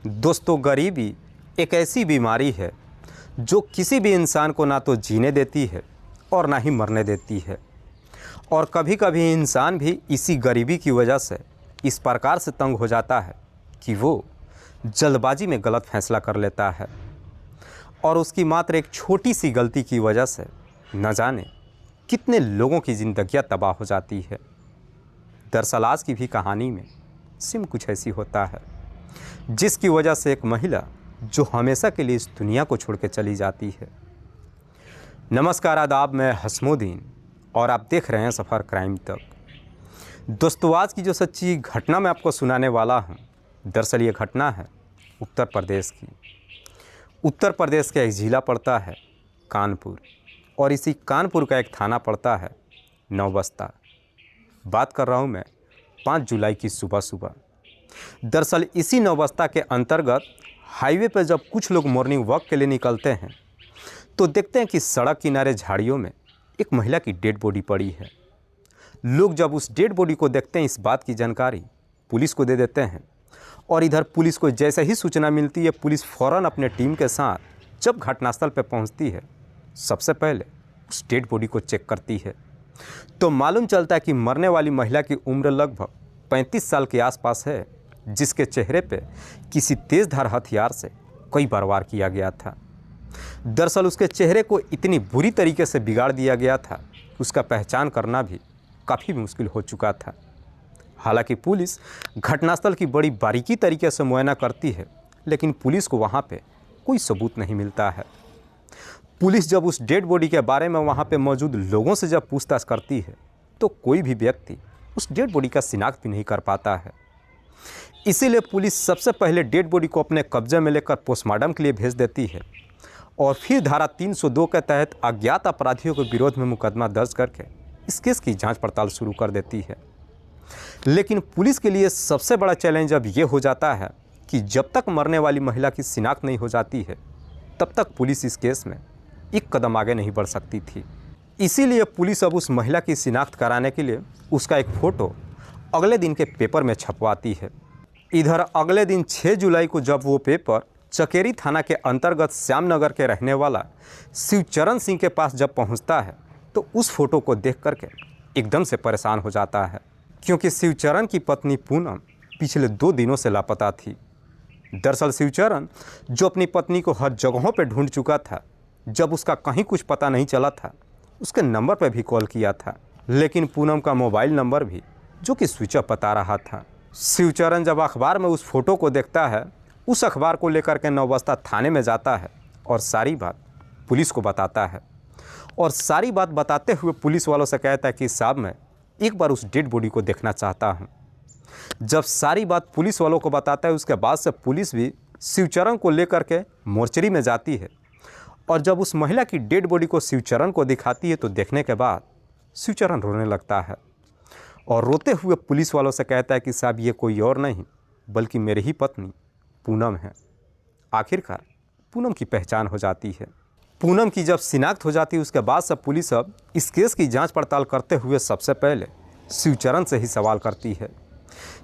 दोस्तों, गरीबी एक ऐसी बीमारी है जो किसी भी इंसान को ना तो जीने देती है और ना ही मरने देती है। और कभी कभी इंसान भी इसी गरीबी की वजह से इस प्रकार से तंग हो जाता है कि वो जल्दबाजी में गलत फैसला कर लेता है और उसकी मात्र एक छोटी सी गलती की वजह से न जाने कितने लोगों की ज़िंदगियां तबाह हो जाती है। दरअसल आज की भी कहानी में सिम कुछ ऐसी होता है जिसकी वजह से एक महिला जो हमेशा के लिए इस दुनिया को छोड़ के चली जाती है। नमस्कार, आदाब, मैं हसमुद्दीन और आप देख रहे हैं सफ़र क्राइम तक। दोस्तों, आज की जो सच्ची घटना मैं आपको सुनाने वाला हूं, दरअसल ये घटना है उत्तर प्रदेश की। उत्तर प्रदेश का एक ज़िला पड़ता है कानपुर और इसी कानपुर का एक थाना पड़ता है नौबस्ता। बात कर रहा हूं मैं 5 जुलाई की सुबह सुबह। दरअसल इसी नौबस्ता के अंतर्गत हाईवे पर जब कुछ लोग मॉर्निंग वॉक के लिए निकलते हैं तो देखते हैं कि सड़क किनारे झाड़ियों में एक महिला की डेड बॉडी पड़ी है। लोग जब उस डेड बॉडी को देखते हैं, इस बात की जानकारी पुलिस को दे देते हैं और इधर पुलिस को जैसे ही सूचना मिलती है, पुलिस फ़ौरन अपने टीम के साथ जब घटनास्थल पर पहुंचती है, सबसे पहले उस डेड बॉडी को चेक करती है तो मालूम चलता है कि मरने वाली महिला की उम्र लगभग 35 साल के आसपास है, जिसके चेहरे पे किसी तेज़धार हथियार से कई बार वार किया गया था। दरअसल उसके चेहरे को इतनी बुरी तरीके से बिगाड़ दिया गया था, उसका पहचान करना भी काफ़ी मुश्किल हो चुका था। हालांकि पुलिस घटनास्थल की बड़ी बारीकी तरीके से मुआयना करती है, लेकिन पुलिस को वहाँ पे कोई सबूत नहीं मिलता है। पुलिस जब उस डेड बॉडी के बारे में वहाँ पे मौजूद लोगों से जब पूछताछ करती है तो कोई भी व्यक्ति उस डेड बॉडी का शिनाख्त भी नहीं कर पाता है। इसीलिए पुलिस सबसे पहले डेड बॉडी को अपने कब्जे में लेकर पोस्टमार्टम के लिए भेज देती है और फिर धारा 302 के तहत अज्ञात अपराधियों के विरोध में मुकदमा दर्ज करके इस केस की जांच पड़ताल शुरू कर देती है। लेकिन पुलिस के लिए सबसे बड़ा चैलेंज अब ये हो जाता है कि जब तक मरने वाली महिला की शिनाख्त नहीं हो जाती है, तब तक पुलिस इस केस में एक कदम आगे नहीं बढ़ सकती थी। इसीलिए पुलिस अब उस महिला की शिनाख्त कराने के लिए उसका एक फ़ोटो अगले दिन के पेपर में छपवाती है। इधर अगले दिन 6 जुलाई को जब वो पेपर चकेरी थाना के अंतर्गत श्यामनगर के रहने वाला शिवचरण सिंह के पास जब पहुंचता है तो उस फोटो को देख करके एकदम से परेशान हो जाता है, क्योंकि शिवचरण की पत्नी पूनम पिछले 2 दिनों से लापता थी। दरअसल शिवचरण जो अपनी पत्नी को हर जगहों पर ढूंढ चुका था, जब उसका कहीं कुछ पता नहीं चला था, उसके नंबर पर भी कॉल किया था, लेकिन पूनम का मोबाइल नंबर भी जो कि स्विच ऑफ बता रहा था। शिवचरण जब अखबार में उस फोटो को देखता है, उस अखबार को लेकर के नौबस्ता थाने में जाता है और सारी बात पुलिस को बताता है। और सारी बात बताते हुए पुलिस वालों से कहता है कि साहब, मैं एक बार उस डेड बॉडी को देखना चाहता हूँ। जब सारी बात पुलिस वालों को बताता है, उसके बाद से पुलिस भी शिवचरण को लेकर के मोर्चरी में जाती है और जब उस महिला की डेड बॉडी को शिवचरण को दिखाती है तो देखने के बाद शिवचरण रोने लगता है और रोते हुए पुलिस वालों से कहता है कि साहब, ये कोई और नहीं बल्कि मेरी ही पत्नी पूनम है। आखिरकार पूनम की पहचान हो जाती है। पूनम की जब शिनाख्त हो जाती है, उसके बाद से पुलिस अब इस केस की जांच पड़ताल करते हुए सबसे पहले शिवचरण से ही सवाल करती है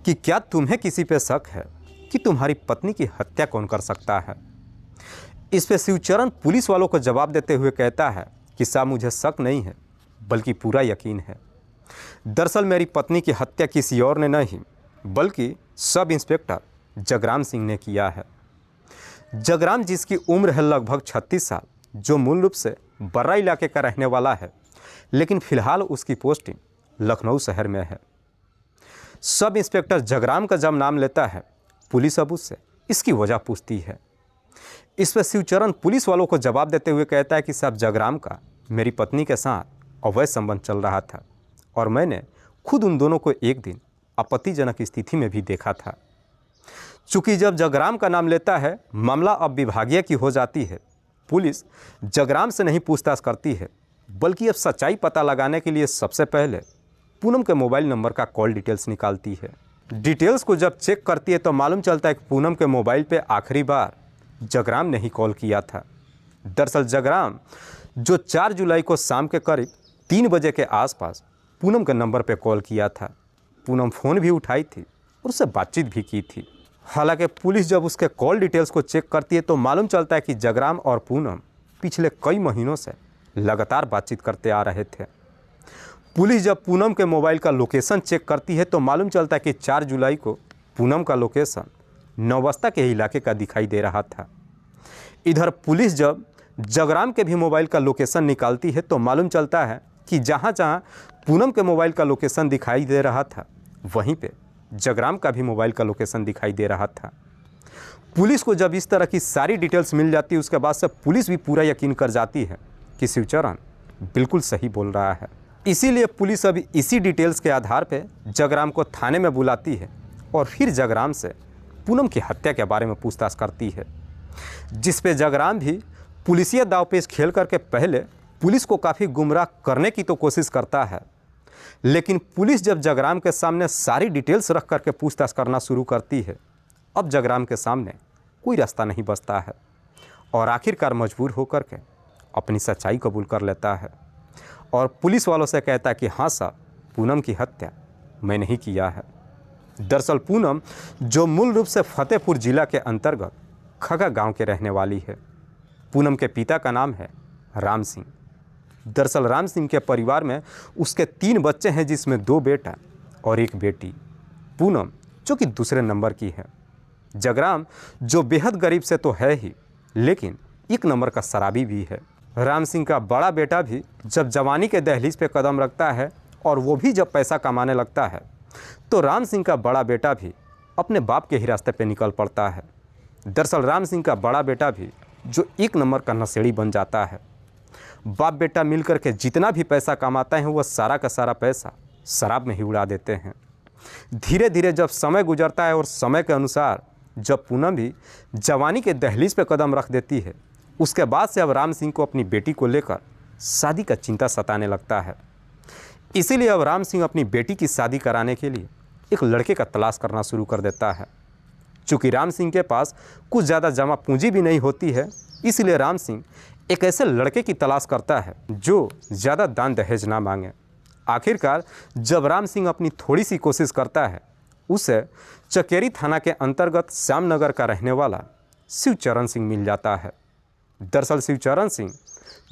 कि क्या तुम्हें किसी पे शक है कि तुम्हारी पत्नी की हत्या कौन कर सकता है। इस पे शिवचरण पुलिस वालों को जवाब देते हुए कहता है कि साहब, मुझे शक नहीं है बल्कि पूरा यकीन है। दरअसल मेरी पत्नी की हत्या किसी और ने नहीं बल्कि सब इंस्पेक्टर जगराम सिंह ने किया है। जगराम, जिसकी उम्र है लगभग 36 साल, जो मूल रूप से बर्रा इलाके का रहने वाला है, लेकिन फ़िलहाल उसकी पोस्टिंग लखनऊ शहर में है। सब इंस्पेक्टर जगराम का जब नाम लेता है, पुलिस अब उससे इसकी वजह पूछती है। इस पर शिवचरण पुलिस वालों को जवाब देते हुए कहता है कि साहब, जगराम का मेरी पत्नी के साथ अवैध संबंध चल रहा था और मैंने खुद उन दोनों को एक दिन आपत्तिजनक स्थिति में भी देखा था। चूँकि जब जगराम का नाम लेता है, मामला अब विभागीय की हो जाती है। पुलिस जगराम से नहीं पूछताछ करती है बल्कि अब सच्चाई पता लगाने के लिए सबसे पहले पूनम के मोबाइल नंबर का कॉल डिटेल्स निकालती है। डिटेल्स को जब चेक करती है तो मालूम चलता है कि पूनम के मोबाइल पे आखिरी बार जगराम ने ही कॉल किया था। दरअसल जगराम जो 4 जुलाई को शाम के करीब 3 बजे के आसपास पूनम के नंबर पर कॉल किया था। पूनम फ़ोन भी उठाई थी और उससे बातचीत भी की थी। हालांकि पुलिस जब उसके कॉल डिटेल्स को चेक करती है तो मालूम चलता है कि जगराम और पूनम पिछले कई महीनों से लगातार बातचीत करते आ रहे थे। पुलिस जब पूनम के मोबाइल का लोकेशन चेक करती है तो मालूम चलता है कि 4 जुलाई को पूनम का लोकेशन नौबस्ता के इलाके का दिखाई दे रहा था। इधर पुलिस जब जगराम के भी मोबाइल का लोकेशन निकालती है तो मालूम चलता है कि जहाँ जहाँ पूनम के मोबाइल का लोकेशन दिखाई दे रहा था वहीं पे जगराम का भी मोबाइल का लोकेशन दिखाई दे रहा था। पुलिस को जब इस तरह की सारी डिटेल्स मिल जाती है उसके बाद से पुलिस भी पूरा यकीन कर जाती है कि शिवचरण बिल्कुल सही बोल रहा है। इसीलिए पुलिस अभी इसी डिटेल्स के आधार पर जगराम को थाने में बुलाती है और फिर जगराम से पूनम की हत्या के बारे में पूछताछ करती है, जिस पे जगराम भी पुलिसिया दावपेच खेल करके पहले पुलिस को काफ़ी गुमराह करने की तो कोशिश करता है, लेकिन पुलिस जब जगराम के सामने सारी डिटेल्स रख करके पूछताछ करना शुरू करती है, अब जगराम के सामने कोई रास्ता नहीं बचता है और आखिरकार मजबूर होकर के अपनी सच्चाई कबूल कर लेता है और पुलिस वालों से कहता है कि हाँ साहब, पूनम की हत्या मैंने ही किया है। दरअसल पूनम जो मूल रूप से फतेहपुर जिला के अंतर्गत खगा गांव के रहने वाली है। पूनम के पिता का नाम है राम सिंह। दरअसल राम सिंह के परिवार में उसके 3 बच्चे हैं, जिसमें 2 बेटा और 1 बेटी। पूनम जो कि दूसरे नंबर की है। जगराम जो बेहद गरीब से तो है ही, लेकिन 1 नंबर का शराबी भी है। राम सिंह का बड़ा बेटा भी जब जवानी के दहलीज पे कदम रखता है और वो भी जब पैसा कमाने लगता है तो राम सिंह का बड़ा बेटा भी अपने बाप के ही रास्ते पे निकल पड़ता है। दरअसल राम सिंह का बड़ा बेटा भी जो 1 नंबर का नशेड़ी बन जाता है। बाप बेटा मिलकर के जितना भी पैसा कमाता है वह सारा का सारा पैसा शराब में ही उड़ा देते हैं। धीरे धीरे जब समय गुजरता है और समय के अनुसार जब पूनम भी जवानी के दहलीज पे कदम रख देती है, उसके बाद से अब राम सिंह को अपनी बेटी को लेकर शादी का चिंता सताने लगता है। इसीलिए अब राम सिंह अपनी बेटी की शादी कराने के लिए एक लड़के का तलाश करना शुरू कर देता है। चूँकि राम सिंह के पास कुछ ज़्यादा जमा पूंजी भी नहीं होती है, इसलिए राम सिंह एक ऐसे लड़के की तलाश करता है जो ज़्यादा दान दहेज ना मांगे। आखिरकार जब राम सिंह अपनी थोड़ी सी कोशिश करता है, उसे चकेरी थाना के अंतर्गत श्यामनगर का रहने वाला शिवचरण सिंह मिल जाता है। दरअसल शिवचरण सिंह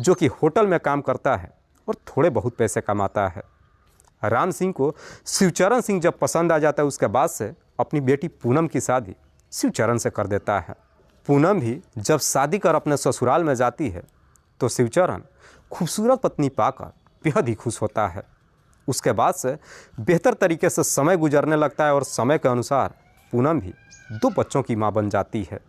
जो कि होटल में काम करता है और थोड़े बहुत पैसे कमाता है। राम सिंह को शिवचरण सिंह जब पसंद आ जाता है, उसके बाद से अपनी बेटी पूनम की शादी शिवचरण से कर देता है। पूनम भी जब शादी कर अपने ससुराल में जाती है तो शिवचरण खूबसूरत पत्नी पाकर बेहद ही खुश होता है। उसके बाद से बेहतर तरीके से समय गुजरने लगता है और समय के अनुसार पूनम भी 2 बच्चों की मां बन जाती है।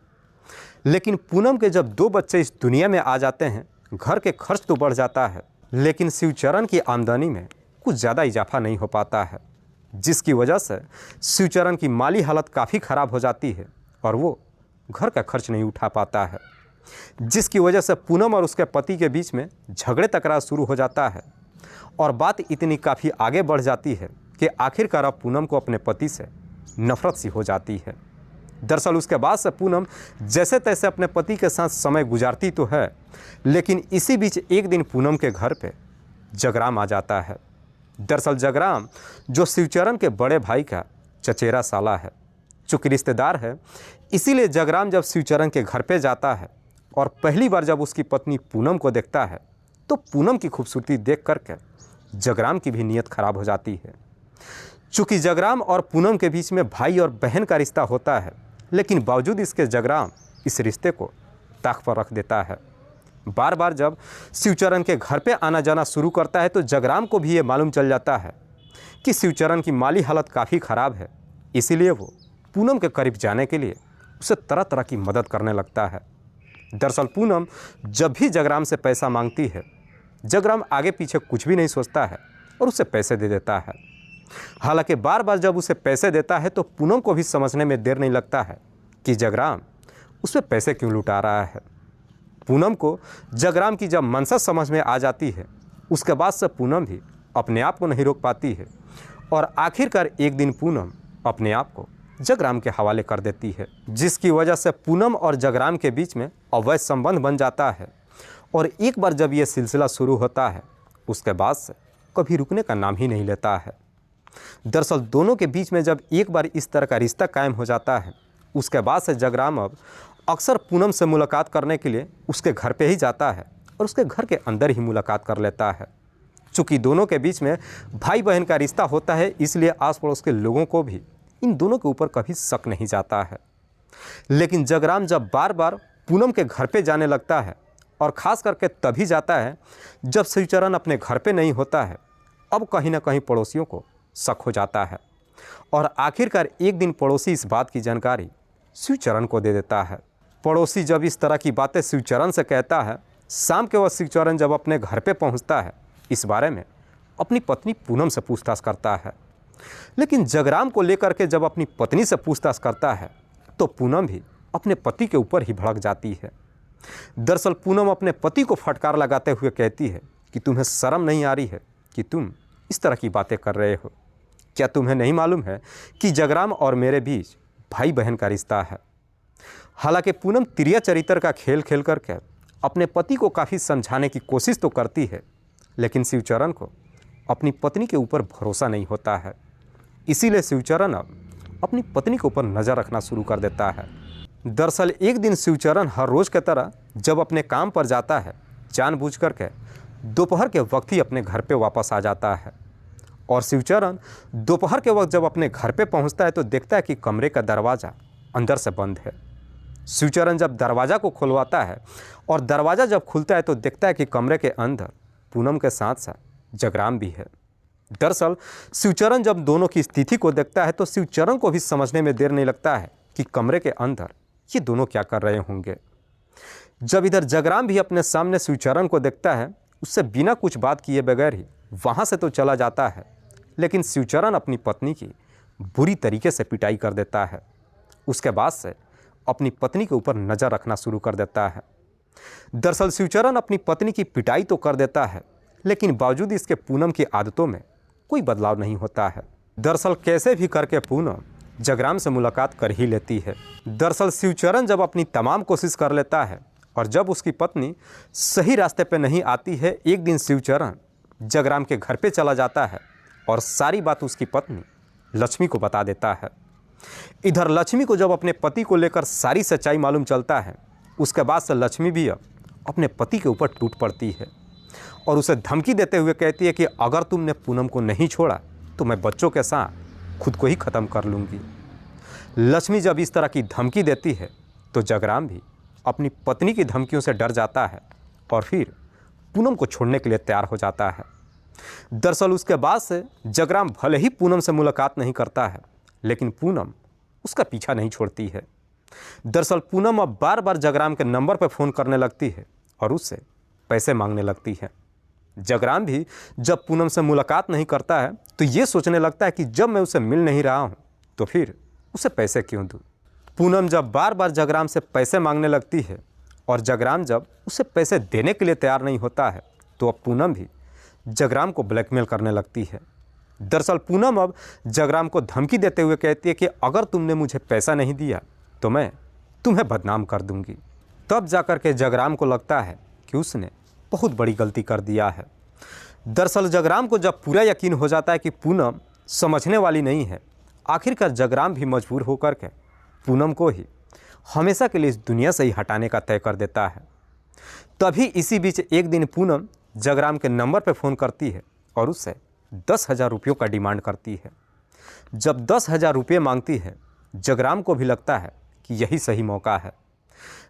लेकिन पूनम के जब 2 बच्चे इस दुनिया में आ जाते हैं, घर के खर्च तो बढ़ जाता है, लेकिन शिवचरण की आमदनी में कुछ ज़्यादा इजाफा नहीं हो पाता है, जिसकी वजह से शिवचरण की माली हालत काफ़ी ख़राब हो जाती है और वो घर का खर्च नहीं उठा पाता है, जिसकी वजह से पूनम और उसके पति के बीच में झगड़े तकरार शुरू हो जाता है और बात इतनी काफ़ी आगे बढ़ जाती है कि आखिरकार अब पूनम को अपने पति से नफरत सी हो जाती है। दरअसल उसके बाद से पूनम जैसे तैसे अपने पति के साथ समय गुजारती तो है, लेकिन इसी बीच एक दिन पूनम के घर पे जगराम आ जाता है। दरअसल जगराम जो शिवचरण के बड़े भाई का चचेरा साला है, चूँकि रिश्तेदार है, इसीलिए जगराम जब शिवचरण के घर पे जाता है और पहली बार जब उसकी पत्नी पूनम को देखता है तो पूनम की खूबसूरती देख करके जगराम की भी नीयत खराब हो जाती है। चूँकि जगराम और पूनम के बीच में भाई और बहन का रिश्ता होता है, लेकिन बावजूद इसके जगराम इस रिश्ते को ताक पर रख देता है। बार बार जब शिवचरण के घर पे आना जाना शुरू करता है तो जगराम को भी ये मालूम चल जाता है कि शिवचरण की माली हालत काफ़ी ख़राब है, इसीलिए वो पूनम के करीब जाने के लिए उसे तरह तरह की मदद करने लगता है। दरअसल पूनम जब भी जगराम से पैसा मांगती है, जगराम आगे पीछे कुछ भी नहीं सोचता है और उसे पैसे दे देता है। हालांकि बार बार जब उसे पैसे देता है तो पूनम को भी समझने में देर नहीं लगता है कि जगराम उस पर पैसे क्यों लुटा रहा है। पूनम को जगराम की जब मंशा समझ में आ जाती है, उसके बाद से पूनम भी अपने आप को नहीं रोक पाती है और आखिरकार एक दिन पूनम अपने आप को जगराम के हवाले कर देती है, जिसकी वजह से पूनम और जगराम के बीच में अवैध संबंध बन जाता है। और एक बार जब ये सिलसिला शुरू होता है, उसके बाद से कभी रुकने का नाम ही नहीं लेता है। दरअसल दोनों के बीच में जब एक बार इस तरह का रिश्ता कायम हो जाता है, उसके बाद से जगराम अब अक्सर पूनम से मुलाकात करने के लिए उसके घर पे ही जाता है और उसके घर के अंदर ही मुलाकात कर लेता है। चूँकि दोनों के बीच में भाई बहन का रिश्ता होता है, इसलिए आस पड़ोस के लोगों को भी इन दोनों के ऊपर कभी शक नहीं जाता है। लेकिन जगराम जब बार बार पूनम के घर पे जाने लगता है और ख़ास करके तभी जाता है जब शिवचरण अपने घर पे नहीं होता है, अब कहीं ना कहीं पड़ोसियों को शक हो जाता है और आखिरकार एक दिन पड़ोसी इस बात की जानकारी शिवचरण को दे देता है। पड़ोसी जब इस तरह की बातें शिवचरण से कहता है, शाम के वक्त शिवचरण जब अपने घर पे पहुंचता है, इस बारे में अपनी पत्नी पूनम से पूछताछ करता है। लेकिन जगराम को लेकर के जब अपनी पत्नी से पूछताछ करता है तो पूनम भी अपने पति के ऊपर ही भड़क जाती है। दरअसल पूनम अपने पति को फटकार लगाते हुए कहती है कि तुम्हें शर्म नहीं आ रही है कि तुम इस तरह की बातें कर रहे हो? क्या तुम्हें नहीं मालूम है कि जगराम और मेरे बीच भाई बहन का रिश्ता है? हालांकि पूनम तिरिया चरित्र का खेल खेल करके अपने पति को काफ़ी समझाने की कोशिश तो करती है, लेकिन शिवचरण को अपनी पत्नी के ऊपर भरोसा नहीं होता है। इसीलिए शिवचरण अब अपनी पत्नी के ऊपर नज़र रखना शुरू कर देता है। दरअसल एक दिन शिवचरण हर रोज़ की तरह जब अपने काम पर जाता है, जानबूझ करके दोपहर के वक्त ही अपने घर पे वापस आ जाता है। और शिवचरण दोपहर के वक्त जब अपने घर पे पहुंचता है तो देखता है कि कमरे का दरवाज़ा अंदर से बंद है। शिवचरण जब दरवाज़ा को खुलवाता है और दरवाज़ा जब खुलता है तो देखता है कि कमरे के अंदर पूनम के साथ साथ जगराम भी है। दरअसल शिवचरण जब दोनों की स्थिति को देखता है तो शिवचरण को भी समझने में देर नहीं लगता है कि कमरे के अंदर ये दोनों क्या कर रहे होंगे। जब इधर जगराम भी अपने सामने शिवचरण को देखता है, उससे बिना कुछ बात किए बगैर ही वहाँ से तो चला जाता है, लेकिन शिवचरण अपनी पत्नी की बुरी तरीके से पिटाई कर देता है। उसके बाद से अपनी पत्नी के ऊपर नज़र रखना शुरू कर देता है। दरअसल शिवचरण अपनी पत्नी की पिटाई तो कर देता है, लेकिन बावजूद इसके पूनम की आदतों में कोई बदलाव नहीं होता है। दरअसल कैसे भी करके पूनम जगराम से मुलाकात कर ही लेती है। दरअसल शिवचरण जब अपनी तमाम कोशिश कर लेता है और जब उसकी पत्नी सही रास्ते पे नहीं आती है, एक दिन शिवचरण जगराम के घर पे चला जाता है और सारी बात उसकी पत्नी लक्ष्मी को बता देता है। इधर लक्ष्मी को जब अपने पति को लेकर सारी सच्चाई मालूम चलता है, उसके बाद से लक्ष्मी भी अब अपने पति के ऊपर टूट पड़ती है और उसे धमकी देते हुए कहती है कि अगर तुमने पूनम को नहीं छोड़ा तो मैं बच्चों के साथ खुद को ही ख़त्म कर लूँगी। लक्ष्मी जब इस तरह की धमकी देती है तो जगराम भी अपनी पत्नी की धमकियों से डर जाता है और फिर पूनम को छोड़ने के लिए तैयार हो जाता है। दरअसल उसके बाद से जगराम भले ही पूनम से मुलाकात नहीं करता है, लेकिन पूनम उसका पीछा नहीं छोड़ती है। दरअसल पूनम अब बार बार जगराम के नंबर पर फ़ोन करने लगती है और उससे पैसे मांगने लगती है। जगराम भी जब पूनम से मुलाकात नहीं करता है तो ये सोचने लगता है कि जब मैं उसे मिल नहीं रहा हूँ तो फिर उसे पैसे क्यों दूँ। पूनम जब बार बार जगराम से पैसे मांगने लगती है और जगराम जब उसे पैसे देने के लिए तैयार नहीं होता है तो अब पूनम भी जगराम को ब्लैकमेल करने लगती है। दरअसल पूनम अब जगराम को धमकी देते हुए कहती है कि अगर तुमने मुझे पैसा नहीं दिया तो मैं तुम्हें बदनाम कर दूंगी। तब जाकर के जगराम को लगता है कि उसने बहुत बड़ी गलती कर दिया है। दरअसल जगराम को जब पूरा यकीन हो जाता है कि पूनम समझने वाली नहीं है, आखिरकार जगराम भी मजबूर होकर के पूनम को ही हमेशा के लिए इस दुनिया से ही हटाने का तय कर देता है। तभी इसी बीच एक दिन पूनम जगराम के नंबर पर फ़ोन करती है और उससे 10,000 रुपयों का डिमांड करती है। जब 10,000 रुपये मांगती है, जगराम को भी लगता है कि यही सही मौका है।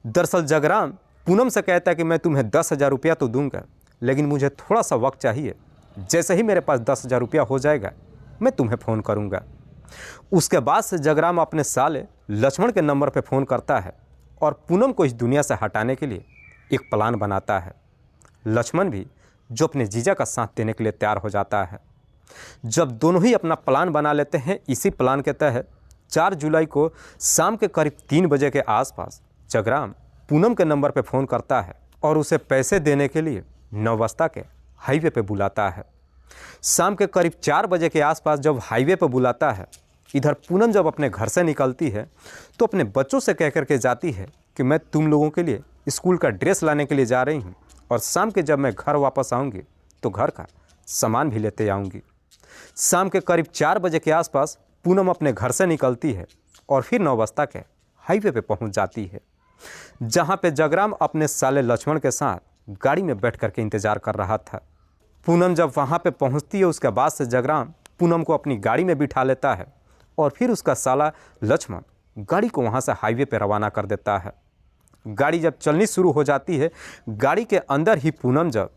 दरअसल जगराम पूनम से कहता है कि मैं तुम्हें 10,000 रुपया तो दूंगा, लेकिन मुझे थोड़ा सा वक्त चाहिए। जैसे ही मेरे पास 10,000 रुपया हो जाएगा मैं तुम्हें फ़ोन करूंगा। उसके बाद से जगराम अपने साले लक्ष्मण के नंबर पर फ़ोन करता है और पूनम को इस दुनिया से हटाने के लिए एक प्लान बनाता है। लक्ष्मण भी जो अपने जीजा का साथ देने के लिए तैयार हो जाता है। जब दोनों ही अपना प्लान बना लेते हैं, इसी प्लान के तहत 4 जुलाई को शाम के करीब 3 बजे के आसपास जगराम पूनम के नंबर पर फ़ोन करता है और उसे पैसे देने के लिए नौबस्ता के हाईवे पे बुलाता है। शाम के करीब 4 बजे के आसपास जब हाईवे पर बुलाता है, इधर पूनम जब अपने घर से निकलती है तो अपने बच्चों से कह कर के जाती है कि मैं तुम लोगों के लिए स्कूल का ड्रेस लाने के लिए जा रही हूँ और शाम के जब मैं घर वापस आऊँगी तो घर का सामान भी लेते आऊँगी। शाम के करीब 4 बजे के आसपास पूनम अपने घर से निकलती है और फिर नौबस्ता के हाईवे पे पहुंच जाती है, जहां पे जगराम अपने साले लक्ष्मण के साथ गाड़ी में बैठ करके इंतज़ार कर रहा था। पूनम जब वहां पे पहुंचती है, उसके बाद से जगराम पूनम को अपनी गाड़ी में बिठा लेता है और फिर उसका साला लक्ष्मण गाड़ी को वहां से हाईवे पे रवाना कर देता है। गाड़ी जब चलनी शुरू हो जाती है, गाड़ी के अंदर ही पूनम जब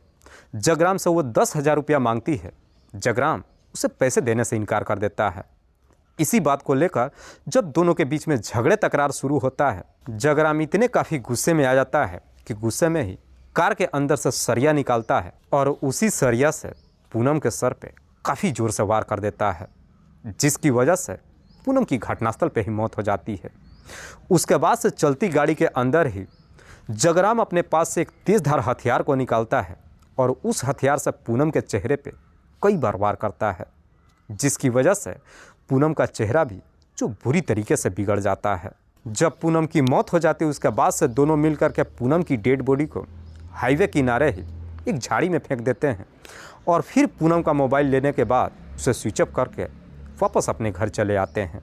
जगराम से वो 10,000 रुपया मांगती है, जगराम उसे पैसे देने से इनकार कर देता है। इसी बात को लेकर जब दोनों के बीच में झगड़े तकरार शुरू होता है, जगराम इतने काफ़ी गुस्से में आ जाता है कि गुस्से में ही कार के अंदर से सरिया निकालता है और उसी सरिया से पूनम के सर पे काफ़ी ज़ोर से वार कर देता है, जिसकी वजह से पूनम की घटनास्थल पे ही मौत हो जाती है। उसके बाद से चलती गाड़ी के अंदर ही जगराम अपने पास से एक तेज़धार हथियार को निकालता है और उस हथियार से पूनम के चेहरे पे कई बार वार करता है, जिसकी वजह से पूनम का चेहरा भी जो बुरी तरीके से बिगड़ जाता है। जब पूनम की मौत हो जाती है, उसके बाद से दोनों मिलकर के पूनम की डेड बॉडी को हाईवे किनारे ही एक झाड़ी में फेंक देते हैं और फिर पूनम का मोबाइल लेने के बाद उसे स्विच ऑफ करके वापस अपने घर चले आते हैं।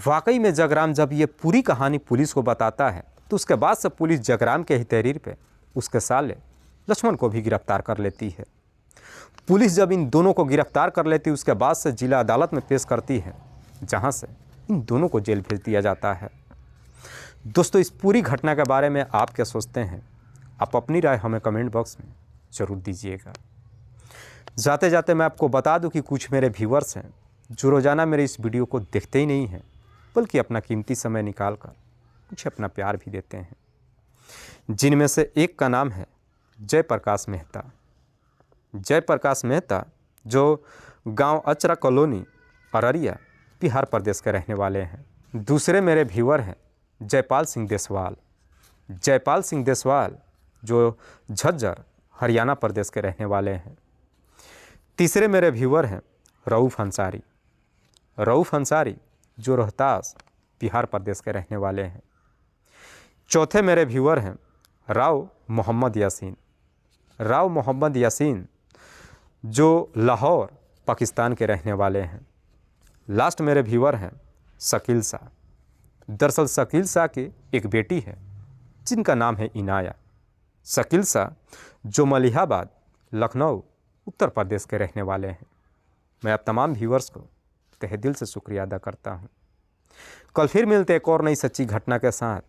वाकई में जगराम जब ये पूरी कहानी पुलिस को बताता है, तो उसके बाद से पुलिस जगराम के ही तहरीर पे उसके साले लक्ष्मण को भी गिरफ्तार कर लेती है। पुलिस जब इन दोनों को गिरफ्तार कर लेती है, उसके बाद से जिला अदालत में पेश करती है, जहां से इन दोनों को जेल भेज दिया जाता है। दोस्तों, इस पूरी घटना के बारे में आप क्या सोचते हैं? आप अपनी राय हमें कमेंट बॉक्स में ज़रूर दीजिएगा। जाते जाते मैं आपको बता दूं कि कुछ मेरे व्यूअर्स हैं जो रोज़ाना मेरे इस वीडियो को देखते ही नहीं हैं, बल्कि अपना कीमती समय निकाल कर मुझे अपना प्यार भी देते हैं। जिनमें से एक का नाम है जयप्रकाश मेहता। जयप्रकाश मेहता जो गांव अचरा कॉलोनी, अररिया, बिहार प्रदेश के रहने वाले हैं। दूसरे मेरे व्यूअर हैं जयपाल सिंह देसवाल। जयपाल सिंह देसवाल जो झज्जर, हरियाणा प्रदेश के रहने वाले हैं। तीसरे मेरे व्यूअर हैं रऊफ अंसारी। रऊफ अंसारी जो रोहतास, बिहार प्रदेश के रहने वाले हैं। चौथे मेरे व्यूअर हैं राव मोहम्मद यासीन। राव मोहम्मद यासीन जो लाहौर, पाकिस्तान के रहने वाले हैं। लास्ट मेरे व्यूअर हैं शकील शाह। दरअसल शकील शाह की एक बेटी है जिनका नाम है इनाया। शकील शाह जो मलिहाबाद, लखनऊ, उत्तर प्रदेश के रहने वाले हैं। मैं आप तमाम व्यूअर्स को तहे दिल से शुक्रिया अदा करता हूं। कल फिर मिलते एक और नई सच्ची घटना के साथ।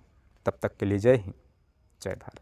तब तक के लिए जय हिंद, जय भारत।